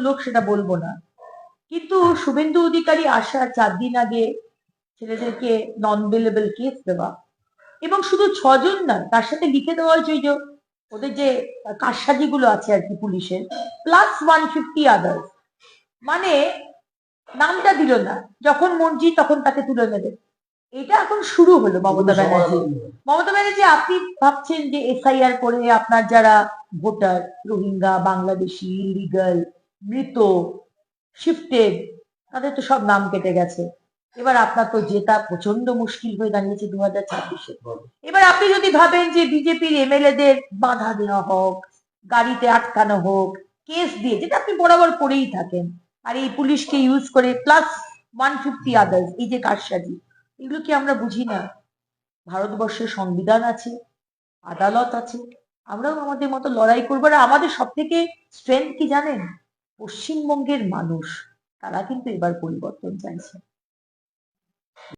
লোক সেটা বলবো না, কিন্তু শুভেন্দু অধিকারী আসার 4 দিন আগে ছেলেদেরকে নন বেলেবল কেস দেওয়া, এবং শুধু 6 জন না, তার সাথে লিখে দেওয়া হয়েছে ওই যে ওদের যে কারসাজিগুলো আছে আর কি পুলিশের, +150 আদার্স। মানে নামটা দিল না, যখন মর্জি তখন তাকে তুলে নেবে। এটা এখন শুরু হলো মমতা ব্যানার্জি। মমতা ব্যানার্জি, আপনি ভাবছেন যে এসআইআর করে আপনার যারা ভোটার, রোহিঙ্গা, বাংলাদেশি, ইলিগাল, মৃত, শিফটেড, তাদের তো সব নাম কেটে গেছে। এবার আপনার তো জেতা প্রচন্ড মুশকিল হয়ে দাঁড়িয়েছে 2026-এ। এবার আপনি যদি ভাবেন যে বিজেপির এমএলএদের বাধা দেওয়া হোক, গাড়িতে আটকানো হোক, কেস দিয়ে, যেটা আপনি বরাবর করেই থাকেন, আর এই পুলিশকে ইউজ করে +150 আদার্স, এই যে কারসাজি, এগুলো কি আমরা বুঝি না? ভারতবর্ষের সংবিধান আছে, আদালত আছে, আমরাও আমাদের মতো লড়াই করবো। আর আমাদের সব থেকে স্ট্রেংথ কি জানেন? পশ্চিমবঙ্গের মানুষ, তারা কিন্তু এবার পরিবর্তন চাইছে।